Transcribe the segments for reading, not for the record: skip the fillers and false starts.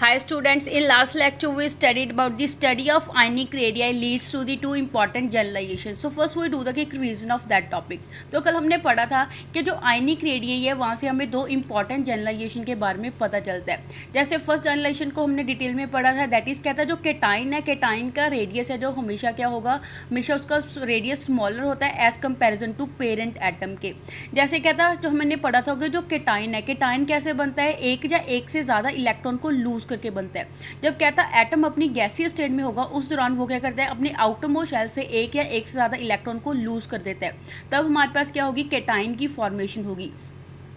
Hi students, in last lecture we studied about the study of ionic radii leads to the two important generalizations. So first we do the quick revision of that topic. तो कल हमने पढ़ा था कि जो ionic radii है वहाँ से हमें दो इंपॉर्टेंट जनरलाइजेशन के बारे में पता चलता है. जैसे फर्स्ट जनरलाइजेशन को हमने डिटेल में पढ़ा था, दैट इज क्या था, जो केटाइन है, केटाइन का रेडियस है जो हमेशा क्या होगा, हमेशा उसका रेडियस स्मॉलर होता है as comparison to parent atom के. जैसे क्या था, जो हमने पढ़ा था कि जो केटाइन है, केटाइन कैसे बनता है, एक या एक से ज़्यादा इलेक्ट्रॉन को लूज करके बनता है. जब क्या था एटम अपनी गैसीय स्टेट में होगा उस दौरान वो क्या करता है, अपने आउटरमोस्ट शेल से एक या एक से ज़्यादा इलेक्ट्रॉन को लूज कर देता है. तब हमारे पास क्या होगी, केटाइन की फॉर्मेशन होगी.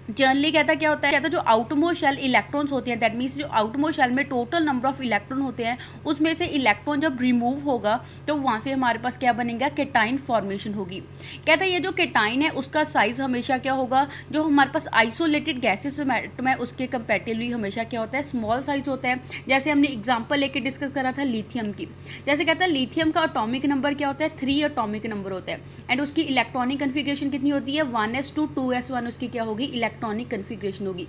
जनरली कहता क्या होता है, जो आउटरमोस्ट शेल इलेक्ट्रॉन्स होते हैं, दैट मीन्स जो आउटरमोस्ट शेल में टोटल नंबर ऑफ इलेक्ट्रॉन होते हैं उसमें से इलेक्ट्रॉन जब रिमूव होगा तो वहाँ से हमारे पास क्या बनेगा, केटाइन फॉर्मेशन होगी. कहता है ये जो केटाइन है उसका साइज हमेशा क्या होगा, जो हमारे पास आइसोलेटेड गैसेस एटम है उसके कंपेरेटिवली हमेशा क्या होता है, स्मॉल साइज होता है. जैसे हमने एग्जाम्पल लेके डिस्कस करा था लिथियम की. जैसे कहता है लिथियम का एटॉमिक नंबर क्या होता है, 3 एटॉमिक नंबर होता है एंड उसकी इलेक्ट्रॉनिक कन्फिग्रेशन कितनी होती है, 1s2 2s1 उसकी क्या होगी, इलेक्ट्रॉनिक कन्फिग्रेशन होगी.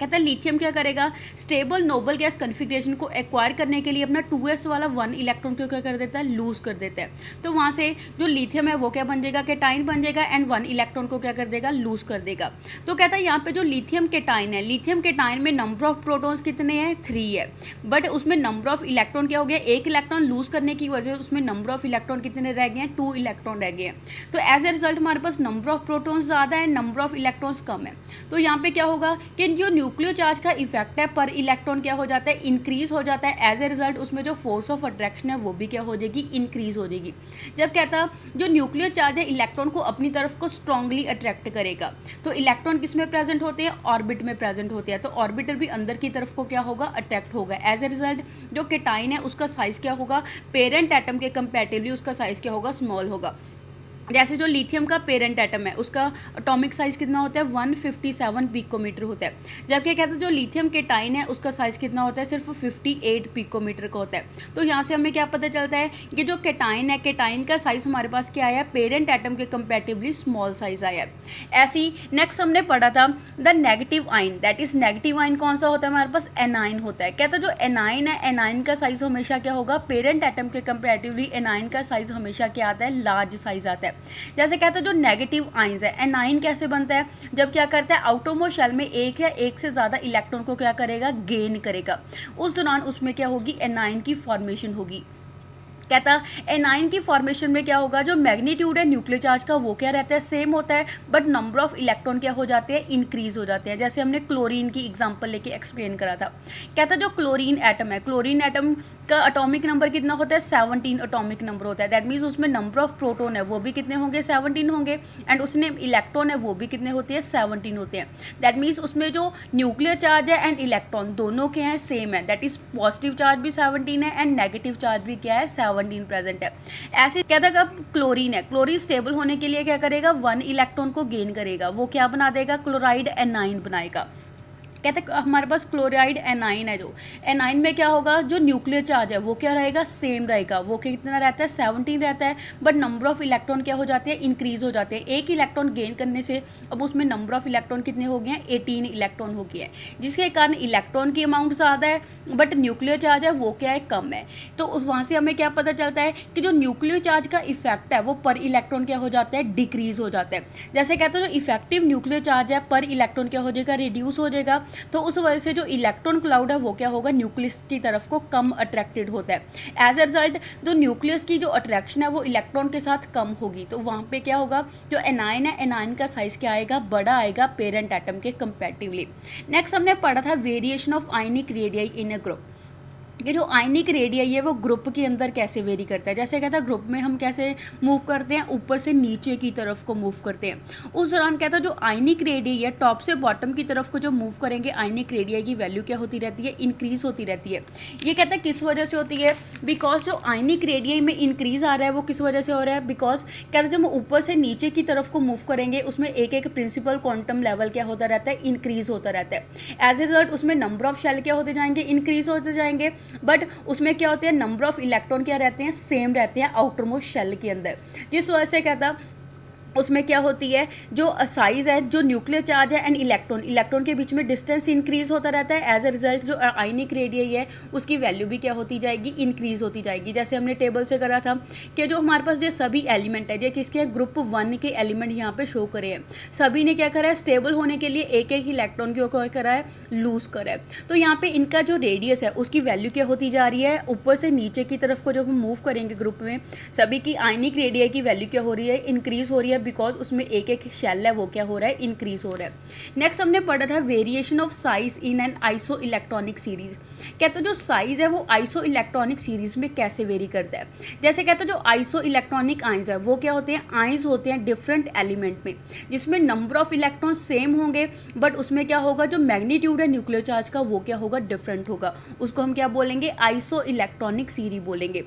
कहता है लिथियम क्या करेगा, स्टेबल नोबल गैस कन्फिग्रेशन को एक्वायर करने के लिए अपना 2s वाला 1 इलेक्ट्रॉन को क्या कर देता है, लूज कर देता है. तो वहाँ से जो लिथियम है वो क्या बन जाएगा, केटाइन बन जाएगा एंड 1 इलेक्ट्रॉन को क्या कर देगा, लूज कर देगा. तो कहता है यहाँ पे जो लिथियम केटाइन है, लिथियम केटाइन में नंबर ऑफ प्रोटॉन्स कितने हैं, 3 है. बट उसमें नंबर ऑफ इलेक्ट्रॉन क्या हो गया, एक इलेक्ट्रॉन लूज करने की वजह से उसमें नंबर ऑफ इलेक्ट्रॉन कितने रह गए हैं, 2 इलेक्ट्रॉन रह गए हैं. तो एज ए रिजल्ट हमारे पास नंबर ऑफ प्रोटॉन्स ज़्यादा है, नंबर ऑफ इलेक्ट्रॉन्स कम है. तो यहाँ पे क्या होगा कि जो न्यूक्लियर चार्ज का इफेक्ट है पर इलेक्ट्रॉन क्या हो जाता है, इंक्रीज हो जाता है. एज ए रिजल्ट उसमें जो फोर्स ऑफ अट्रैक्शन है वो भी क्या हो जाएगी, इंक्रीज हो जाएगी. जब कहता जो न्यूक्लियर चार्ज है इलेक्ट्रॉन को अपनी तरफ को स्ट्रांगली अट्रैक्ट करेगा. तो इलेक्ट्रॉन किस में प्रेजेंट होते हैं, ऑर्बिट में प्रेजेंट होते हैं. तो ऑर्बिटर भी अंदर की तरफ को क्या होगा, अट्रैक्ट होगा. एज ए रिजल्ट जो केटाइन है उसका साइज क्या होगा, पेरेंट एटम के कंपैरेटिवली उसका साइज क्या होगा, स्मॉल होगा. जैसे जो लिथियम का पेरेंट एटम है उसका एटॉमिक साइज कितना होता है, 157 पिकोमीटर होता है. जबकि कहते हैं जो लिथियम केटाइन है उसका साइज कितना होता है, सिर्फ 58 पिकोमीटर का होता है. तो यहाँ से हमें क्या पता चलता है कि जो केटाइन है, केटाइन का साइज हमारे पास क्या आया है, पेरेंट एटम के कंपैरेटिवली स्मॉल साइज आया है. ऐसे ही नेक्स्ट हमने पढ़ा था the negative ion, that is negative ion कौन सा होता है, हमारे पास एनाइन होता है. कहता है जो एनाइन है, एनाइन का साइज हमेशा क्या होगा, पेरेंट एटम के कंपैरेटिवली एनाइन का साइज हमेशा क्या आता है, लार्ज साइज आता है. जैसे कहते हैं जो नेगेटिव आयंस है, एनाइन कैसे बनता है, जब क्या करता है आउटरमोस्ट शेल में एक या एक से ज़्यादा इलेक्ट्रॉन को क्या करेगा, गेन करेगा. उस दौरान उसमें क्या होगी, एनाइन की फॉर्मेशन होगी. कहता एनाइन की फॉर्मेशन में क्या होगा, जो मैग्नीट्यूड है न्यूक्लियर चार्ज का वो क्या रहता है, सेम होता है. बट नंबर ऑफ इलेक्ट्रॉन क्या हो जाते हैं, इंक्रीज हो जाते हैं. जैसे हमने क्लोरीन की एग्जांपल लेके एक्सप्लेन करा था. कहता जो क्लोरीन एटम है, क्लोरीन एटम का एटॉमिक नंबर कितना होता है, 17 एटॉमिक नंबर होता है. दैट मीन्स उसमें नंबर ऑफ प्रोटॉन है वो भी कितने होंगे, 17 होंगे एंड उसमें इलेक्ट्रॉन है वो भी कितने होते हैं, 17 होते हैं. दैट मीन्स उसमें जो न्यूक्लियर चार्ज है एंड इलेक्ट्रॉन दोनों के हैं सेम है. दैट इज पॉजिटिव चार्ज भी 17 है एंड नेगेटिव चार्ज भी क्या है, 17 प्रेजेंट है. ऐसे कहता है अब क्लोरीन है, क्लोरीन स्टेबल होने के लिए क्या करेगा, 1 इलेक्ट्रॉन को गेन करेगा. वो क्या बना देगा, क्लोराइड एनाइन बनाएगा. कहते हैं हमारे पास क्लोराइड एनाइन है, जो एनाइन में क्या होगा, जो न्यूक्लियर चार्ज है वो क्या रहेगा, सेम रहेगा. वो कितना रहता है, 17 रहता है. बट नंबर ऑफ इलेक्ट्रॉन क्या हो जाते हैं, इंक्रीज हो जाते हैं. एक इलेक्ट्रॉन गेन करने से अब उसमें नंबर ऑफ इलेक्ट्रॉन कितने हो गए हैं, 18 इलेक्ट्रॉन हो गया है. जिसके कारण इलेक्ट्रॉन की अमाउंट ज़्यादा है बट न्यूक्लियर चार्ज है वो क्या है, कम है. तो वहाँ से हमें क्या पता चलता है कि जो न्यूक्लियर चार्ज का इफेक्ट है वो पर इलेक्ट्रॉन क्या हो जाता है, डिक्रीज हो जाता है. जैसे कहते हैं जो इफेक्टिव न्यूक्लियर चार्ज है पर इलेक्ट्रॉन क्या हो जाएगा, रिड्यूस हो जाएगा. तो उस वजह से जो इलेक्ट्रॉन क्लाउड है वो क्या होगा, न्यूक्लियस की तरफ को कम अट्रैक्टेड होता है. एज ए रिजल्ट जो न्यूक्लियस की जो अट्रैक्शन है वो इलेक्ट्रॉन के साथ कम होगी. तो वहाँ पे क्या होगा, जो एनाइन है, एनाइन का साइज क्या आएगा, बड़ा आएगा पेरेंट एटम के कंपैरेटिवली. नेक्स्ट हमने पढ़ा था variation of ionic radii in A group. कि जो आयनिक रेडियाई है वो ग्रुप के अंदर कैसे वेरी करता है. जैसे कहता है ग्रुप में हम कैसे मूव करते हैं, ऊपर से नीचे की तरफ को मूव करते हैं. उस दौरान कहता है जो आयनिक रेडियाई है टॉप से बॉटम की तरफ को जो मूव करेंगे आयनिक रेडियाई की वैल्यू क्या होती रहती है, इंक्रीज होती रहती है. ये कहता है किस वजह से होती है, बिकॉज जो आयनिक रेडियाई में इंक्रीज आ रहा है वो किस वजह से हो रहा है, बिकॉज कहता है जब हम ऊपर से नीचे की तरफ को मूव करेंगे उसमें एक एक प्रिंसिपल क्वांटम लेवल क्या होता रहता है, इंक्रीज होता रहता है. एज ए रिजल्ट उसमें नंबर ऑफ शेल क्या होते जाएंगे, इंक्रीज होते जाएंगे. बट उसमें क्या होते हैं, नंबर ऑफ इलेक्ट्रॉन क्या रहते हैं, सेम रहते हैं आउटरमोस्ट शेल के अंदर. जिस वजह से कहता उसमें क्या होती है, जो साइज़ है, जो न्यूक्लियर चार्ज है एंड इलेक्ट्रॉन के बीच में डिस्टेंस इंक्रीज होता रहता है। एज अ रिजल्ट जो आयनिक रेडियई है उसकी वैल्यू भी क्या होती जाएगी, इंक्रीज होती जाएगी। जैसे हमने टेबल से करा था कि जो हमारे पास जो सभी एलिमेंट है, जो किसके ग्रुप 1 के एलिमेंट यहाँ पे शो करे हैं, सभी ने क्या करा है, स्टेबल होने के लिए एक एक इलेक्ट्रॉन को क्या करा है, लूज करा है। तो यहाँ पे इनका जो रेडियस है उसकी वैल्यू क्या होती जा रही है, ऊपर से नीचे की तरफ को जब हम मूव करेंगे ग्रुप में, सभी की आयनिक रेडियई की वैल्यू क्या हो रही है, इंक्रीज हो रही है, बिकॉज उसमें एक एक शेल है वो क्या हो रहा है, इंक्रीज हो रहा है। नेक्स्ट हमने पढ़ा था variation of size in an iso electronic series. कहते हैं जो साइज है वो आइसो इलेक्ट्रॉनिक सीरीज में कैसे वेरी करता है। जैसे कहते हैं जो आइसो इलेक्ट्रॉनिक आइंस है वो क्या होते हैं, आइंस होते हैं डिफरेंट एलिमेंट में, जिसमें नंबर ऑफ इलेक्ट्रॉन सेम होंगे, बट उसमें क्या होगा, जो मैग्नीट्यूड है न्यूक्लियर चार्ज का वो क्या होगा, डिफरेंट होगा। उसको हम क्या बोलेंगे, आइसो इलेक्ट्रॉनिक सीरीज बोलेंगे।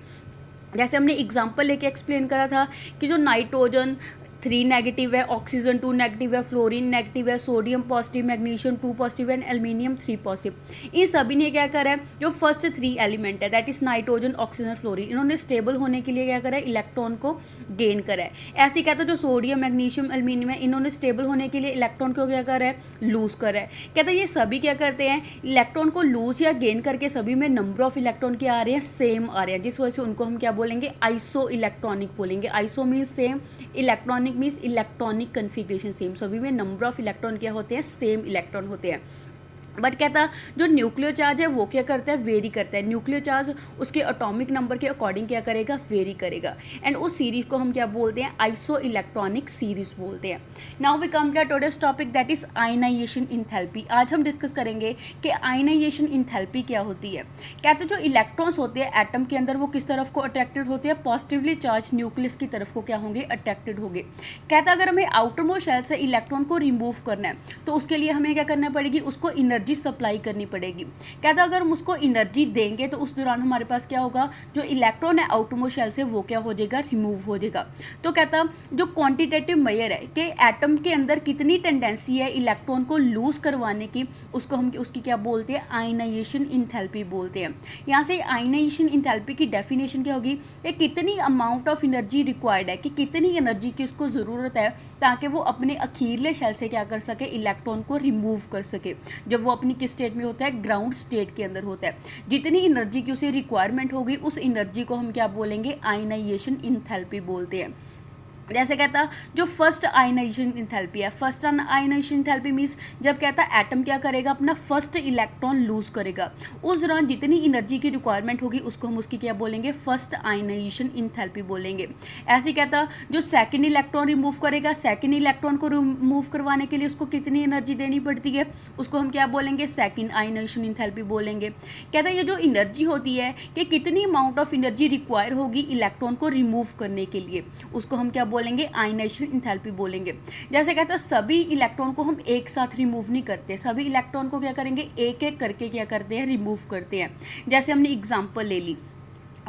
जैसे हमने एग्जांपल लेके एक्सप्लेन करा था कि जो नाइट्रोजन 3 नेगेटिव है, ऑक्सीजन 2 नेगेटिव है, फ्लोरीन नेगेटिव है, sodium positive, magnesium 2 positive and aluminium 3 positive. इन सभी ने क्या करा है, जो फर्स्ट 3 एलिमेंट है that is nitrogen, oxygen, fluorine, इन्होंने स्टेबल होने के लिए क्या करा है, इलेक्ट्रॉन को गेन करा है। ऐसे कहते हैं जो सोडियम, मैग्नीशियम, एल्यूमिनियम है, इन्होंने स्टेबल होने के लिए इलेक्ट्रॉन को क्या करा है, लूज करा है। कहते हैं ये सभी क्या करते हैं, इलेक्ट्रॉन को लूज या गेन करके सभी में नंबर ऑफ इलेक्ट्रॉन क्या आ रहे हैं, सेम आ रहे हैं, जिस वजह से उनको हम क्या बोलेंगे, आइसो इलेक्ट्रॉनिक बोलेंगे। Iso means same, electronic means electronic configuration same, सभी में नंबर ऑफ इलेक्ट्रॉन क्या होते हैं, सेम इलेक्ट्रॉन होते हैं। बट कहता जो न्यूक्लियर चार्ज है वो क्या करता है, वेरी करता है। न्यूक्लियर चार्ज उसके एटॉमिक नंबर के अकॉर्डिंग क्या करेगा, वेरी करेगा। एंड उस सीरीज को हम क्या बोलते हैं, आइसो इलेक्ट्रॉनिक सीरीज बोलते हैं। Now we come to today's topic that is ionisation enthalpy. आज हम डिस्कस करेंगे कि आयनाइजेशन इंथैल्पी क्या होती है। कहते जो इलेक्ट्रॉन्स होते हैं एटम के अंदर वो किस तरफ को अट्रैक्टेड होते हैं, पॉजिटिवली चार्ज न्यूक्लियस की तरफ को क्या होंगे, अट्रैक्टेड होंगे। कहता अगर हमें आउटर मोस्ट शेल से इलेक्ट्रॉन को रिमूव करना है तो उसके लिए हमें क्या करना पड़ेगी, उसको एनर्जी सप्लाई करनी पड़ेगी। कहता अगर हम उसको एनर्जी देंगे तो उस दौरान हमारे पास क्या होगा, जो इलेक्ट्रॉन है आउटरमोस्ट शेल से वो क्या हो जाएगा, रिमूव हो जाएगा। तो कहता जो क्वांटिटेटिव मेजर है कि एटम के अंदर कितनी टेंडेंसी है इलेक्ट्रॉन को लूज करवाने की, उसको हम उसकी क्या बोलते हैं, आयनाइजेशन इंथैल्पी बोलते हैं। यहाँ से आयनाइजेशन इंथैल्पी की डेफिनेशन क्या होगी, कि कितनी अमाउंट ऑफ एनर्जी रिक्वायर्ड है, कि कितनी एनर्जी की उसको ज़रूरत है ताकि वो अपने अखीरले शेल से क्या कर सके, इलेक्ट्रॉन को रिमूव कर सके। जब वो अपनी किस स्टेट में होता है, ग्राउंड स्टेट के अंदर होता है। जितनी एनर्जी की उसे रिक्वायरमेंट होगी उस एनर्जी को हम क्या बोलेंगे, आयनाइजेशन इंथैल्पी बोलते हैं। जैसे कहता जो फर्स्ट आयनाइजेशन इंथैल्पी है, फर्स्ट आयनाइजेशन इंथैल्पी मीन्स जब कहता एटम क्या करेगा, अपना फर्स्ट इलेक्ट्रॉन लूज करेगा, उस दौरान जितनी एनर्जी की रिक्वायरमेंट होगी उसको हम उसकी क्या बोलेंगे, फर्स्ट आयनाइजेशन इंथैल्पी बोलेंगे। ऐसे कहता जो सेकंड इलेक्ट्रॉन रिमूव करेगा, सेकंड इलेक्ट्रॉन को रिमूव करवाने के लिए उसको कितनी एनर्जी देनी पड़ती है, उसको हम क्या बोलेंगे, सेकंड आयनाइजेशन इंथैल्पी बोलेंगे। कहता ये जो एनर्जी होती है कि कितनी अमाउंट ऑफ एनर्जी रिक्वायर होगी इलेक्ट्रॉन को रिमूव करने के लिए, उसको हम क्या बोलेंगे, आयनाइजेशन इंथैल्पी बोलेंगे। जैसे कहता है सभी इलेक्ट्रॉन को हम एक साथ रिमूव नहीं करते, सभी इलेक्ट्रॉन को क्या करेंगे, एक एक करके क्या करते हैं, रिमूव करते हैं। जैसे हमने एग्जांपल ले ली,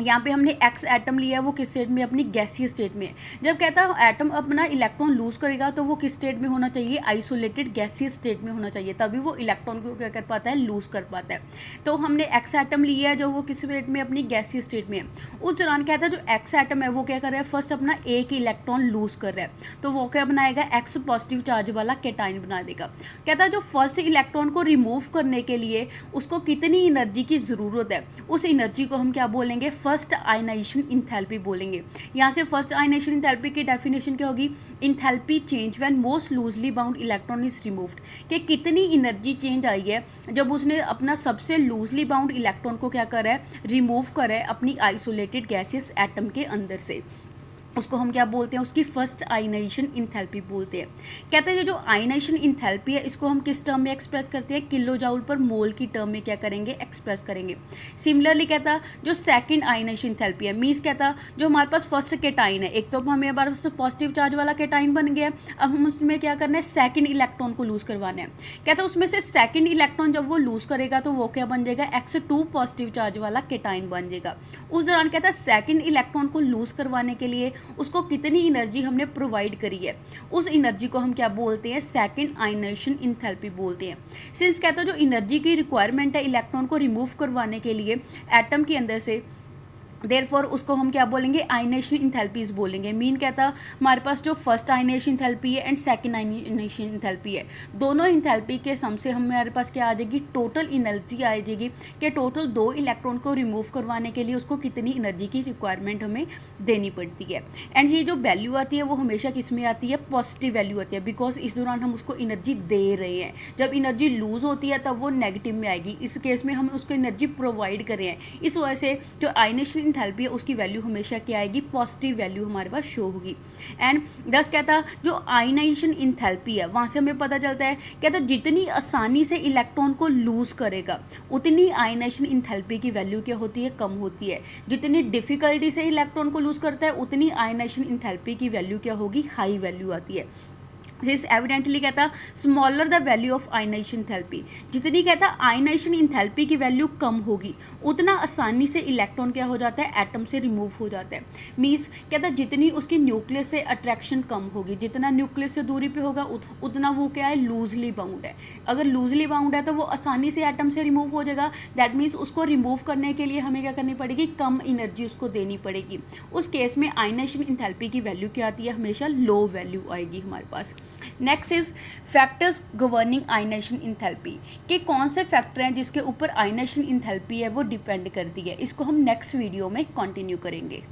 यहाँ पे हमने एक्स एटम लिया है, वो किस स्टेट में, अपनी गैसीय स्टेट में। जब कहता है एटम अपना इलेक्ट्रॉन लूज करेगा तो वो किस स्टेट में होना चाहिए, आइसोलेटेड गैसीय स्टेट में होना चाहिए, तभी वो इलेक्ट्रॉन को क्या कर पाता है, लूज कर पाता है। तो हमने एक्स एटम लिया है जो वो किस स्टेट में, अपनी गैसीय स्टेट में है। उस दौरान कहता है जो एक्स एटम है वो क्या कर रहा है, फर्स्ट अपना एक इलेक्ट्रॉन लूज कर रहा है, तो वो क्या बनाएगा, एक्स पॉजिटिव चार्ज वाला कैटाइन बना देगा। कहता है जो फर्स्ट इलेक्ट्रॉन को रिमूव करने के लिए उसको कितनी एनर्जी की ज़रूरत है, उस एनर्जी को हम क्या बोलेंगे, फर्स्ट आयनाइजेशन इंथैल्पी बोलेंगे। यहाँ से फर्स्ट आयनाइजेशन इंथैल्पी की डेफिनेशन क्या होगी, enthalpy change when most loosely bound electron is removed, कि कितनी एनर्जी चेंज आई है जब उसने अपना सबसे लूजली बाउंड इलेक्ट्रॉन को क्या करा है, रिमूव करा है अपनी आइसोलेटेड गैसियस एटम के अंदर से, उसको हम क्या बोलते हैं, उसकी फर्स्ट आयनाइजेशन इंथैल्पी बोलते हैं। कहते हैं ये जो आयनाइजेशन इंथैल्पी है इसको हम किस टर्म में एक्सप्रेस करते हैं, किलो जाउल पर मोल की टर्म में क्या करेंगे, एक्सप्रेस करेंगे। सिमिलरली कहता जो सेकंड आयनाइजेशन इंथैल्पी है, मीन्स कहता जो हमारे पास फर्स्ट कैटाइन है, एक तो हमें हमारे पास पॉजिटिव चार्ज वाला कैटाइन बन गया, अब हम उसमें क्या करना है, सेकंड इलेक्ट्रॉन को लूज करवाना है। कहता उसमें से सेकंड इलेक्ट्रॉन जब वो लूज करेगा तो वो क्या बन जाएगा, X2 पॉजिटिव चार्ज वाला कैटाइन बन जाएगा। उस दौरान कहता है सेकंड इलेक्ट्रॉन को लूज करवाने के लिए उसको कितनी एनर्जी हमने प्रोवाइड करी है, उस एनर्जी को हम क्या बोलते हैं, सेकंड आयनाइजेशन इंथैल्पी बोलते हैं। सिंस कहता है जो एनर्जी की रिक्वायरमेंट है इलेक्ट्रॉन को रिमूव करवाने के लिए एटम के अंदर से, देयरफॉर उसको हम क्या बोलेंगे, आयनेशन इंथैल्पीज बोलेंगे। मीन क्या था, हमारे पास जो फर्स्ट आयनेशन इंथैल्पी है एंड सेकंड आयनेशन इंथैल्पी है, दोनों इंथैल्पी के सम से हमारे पास क्या आ जाएगी, टोटल एनर्जी आ जाएगी कि टोटल 2 इलेक्ट्रॉन को रिमूव करवाने के लिए उसको कितनी एनर्जी की रिक्वायरमेंट हमें देनी पड़ती है। एंड ये जो वैल्यू आती है वो हमेशा किस में आती है, पॉजिटिव वैल्यू आती है, बिकॉज इस दौरान हम उसको एनर्जी दे रहे हैं। जब एनर्जी लूज होती है तब वो नेगेटिव में आएगी, इस केस में हम उसको एनर्जी प्रोवाइड कर रहे हैं। इस वजह से जो आयनेशन इंथैल्पी है उसकी वैल्यू हमेशा क्या आएगी, पॉजिटिव वैल्यू हमारे पास शो होगी। एंड दस कहता जो आयनाइजेशन इंथैल्पी है वहाँ से हमें पता चलता है, कहता जितनी आसानी से इलेक्ट्रॉन को लूज करेगा उतनी आयनाइजेशन इंथैल्पी की वैल्यू क्या होती है, कम होती है। जितनी डिफिकल्टी से इलेक्ट्रॉन को लूज करता है उतनी आयनाइजेशन इंथैल्पी की वैल्यू क्या होगी, हाई वैल्यू आती है। दिस एविडेंटली कहता smaller the value of ionisation enthalpy, जितनी कहता आयनाइजेशन इंथैल्पी की वैल्यू कम होगी उतना आसानी से इलेक्ट्रॉन क्या हो जाता है, एटम से रिमूव हो जाता है। मीन्स कहता जितनी उसकी न्यूक्लियस से अट्रैक्शन कम होगी, जितना न्यूक्लियस से दूरी पे होगा उतना वो क्या है, लूजली बाउंड है। अगर लूजली बाउंड है तो वो आसानी से एटम से रिमूव हो जाएगा। दैट मीन्स उसको रिमूव करने के लिए हमें क्या करनी पड़ेगी, कम एनर्जी उसको देनी पड़ेगी। उस केस में आयनाइजेशन इंथैल्पी की वैल्यू क्या आती है, हमेशा लो वैल्यू आएगी हमारे पास। Next is factors governing ionization enthalpy, कि कौन से फैक्टर हैं जिसके ऊपर आयनाइजेशन इंथैल्पी है वो डिपेंड करती है। इसको हम नेक्स्ट वीडियो में कंटिन्यू करेंगे।